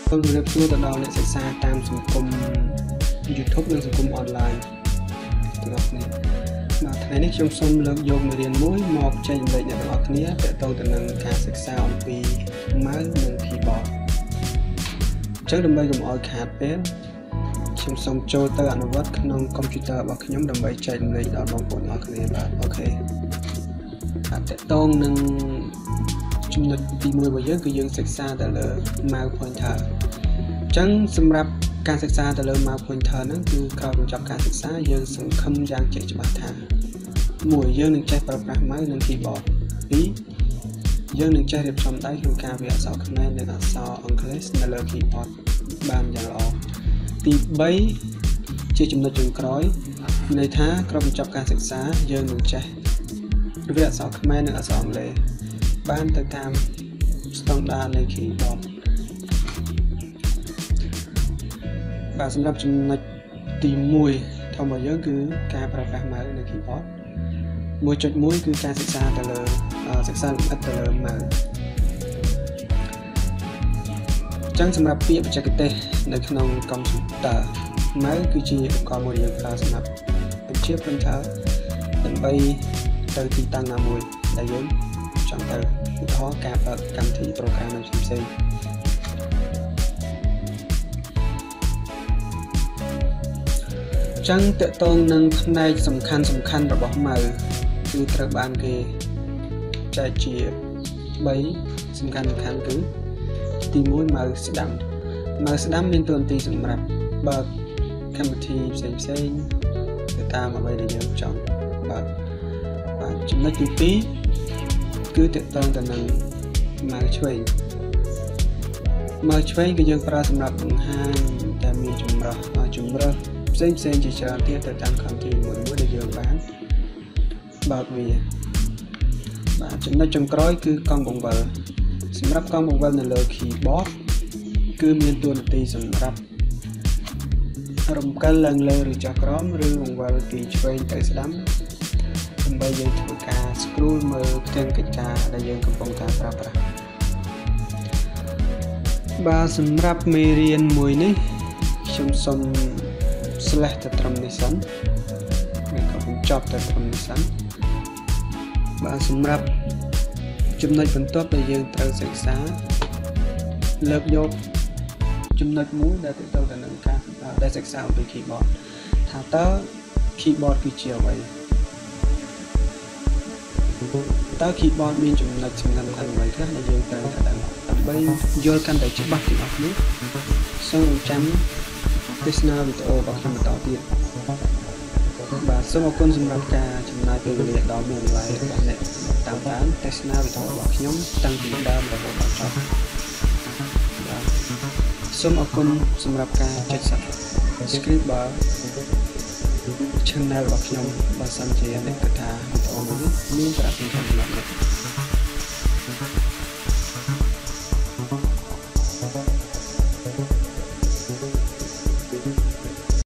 Tôi được xưa từ đầu này sẽ xa tam sủng cung YouTubeនិងសង្គមអនឡាញទាំងអស់គ្នាបាទថ្ងៃនេះខ្ញុំសូមលើកយកមេរៀនមួយមកចែករំលែកអ្នកទាំងអស់គ្នាទាក់ទងទៅនឹងការសិក្សាអំពី mouse និង keyboard អញ្ចឹងដើម្បីកុំឲ្យខាតពេលខ្ញុំសូមចូលទៅអនុវត្តក្នុងកុំព្យូទ័ររបស់ខ្ញុំដើម្បីចែករំលែកដល់បងប្អូនទាំងអស់គ្នាបាទអូខេបាទទាក់ទងនឹងចំណុចទី1របស់យើងគឺយើងសិក្សាទៅលើ mouse pointer អញ្ចឹងសម្រាប់ការសិក្សាទៅលើ mouse pointer ហ្នឹងគឺក្រោយបញ្ចប់ការសិក្សាយើងសង្ឃឹមយ៉ាងជាក់ច្បាស់ថា1យើងនឹងចេះប្រើប្រាស់ mouse និង keyboard 2យើងនឹងចេះរៀបចំដៃក្នុងការវាយអក្សរខ្មែរនិងអក្សរអង់គ្លេសនៅលើ keyboard បានយ៉ាងល្អទី3ជាចំណុចចុងក្រោយន័យថាក្រោយបញ្ចប់ការសិក្សាយើងនឹងចេះវាយអក្សរខ្មែរនិងអក្សរអង់គ្លេសបានទៅតាមស្តង់ដារនៃ keyboard បាទសម្រាប់ចំណុចទី1ធំរបស់យើងគឺការប្រើប្រាស់ mouse និង keyboard 1.1 គឺការសិក្សាទៅលើសិក្សាលម្អិតទៅលើ mouse អញ្ចឹងសម្រាប់ពាក្យបច្ចេកទេសនៅក្នុងកុំព្យូទ័រ mouse គឺជាឧបករណ៍មួយដែលយើងប្រើសម្រាប់បញ្ជា printer ដើម្បីទៅទីតាំងណាមួយដែលយើងចង់ទៅឧទាហរណ៍ការបើកកម្មវិធី program ផ្សេងៗចឹងតកតងនឹងផ្នែកសំខាន់របស់ mouse គឺត្រូវបានគេចែកជា3សំខាន់គឺទី1 mouse ស្ដាំ mouse ស្ដាំមានតួនាទីសម្រាប់បើកកម្មវិធីផ្សេងទៅតាមអ្វីដែលយើងចង់បើកបាទចំណុចទី2គឺតកតងទៅនឹង mouse ឆ្វេង mouse ឆ្វេងគឺយើងប្រើសម្រាប់បង្ហាញតែមានចម្រោះផ្សេងជាច្រើនទៀតទៅតាមកម្មវិធីមួយដែលយើងបានបើកវាបាទចំណុចចុងក្រោយគឺកង់បង្វិលសម្រាប់កង់បង្វិលនៅលើ keyboard គឺមានតួនាទីសម្រាប់រំកិលឡើងលើឬចុះក្រោមឬបង្វិលពីឆ្វេងទៅស្ដាំដើម្បីយើងធ្វើការ scroll មើលផ្ទាំងកិច្ចការដែលយើងកំពុងតែប្រើប្រាស់បាទសម្រាប់មេរៀនមួយនេះខ្ញុំសូមslash ទៅត្រឹមនេះសិនហើយក៏បញ្ចប់ទៅត្រឹមនេះសិនបាទសម្រាប់ចំណុចបន្ទាប់ដែលយើងត្រូវសិក្សាលើកយកចំណុចមួយដែលទៅទៅនឹងការដែលសិក្សាអំពី keyboard ថាតើ keyboard គឺជាអ្វីតើ keyboard មានចំណុចសំខាន់អ្វីខ្លះដែលយើងត្រូវតែដឹងដើម្បីយល់កាន់តែច្បាស់ទាំងអស់នេះសូមចាំទស្សនាវីដេអូរបស់ខ្ញុំបន្តទៀតបាទសូមអរគុណសម្រាប់ការចំណាយពេលវេលាដ៏មានតម្លៃរបស់អ្នកតាមដានទស្សនាវីដេអូរបស់ខ្ញុំតាំងពីដើមរហូតដល់ចប់បាទសូមអរគុណសម្រាប់ការចុច subscribe បាទ channel របស់ខ្ញុំបើសិនជាអ្នកគិតថាវីដេអូនេះមានប្រ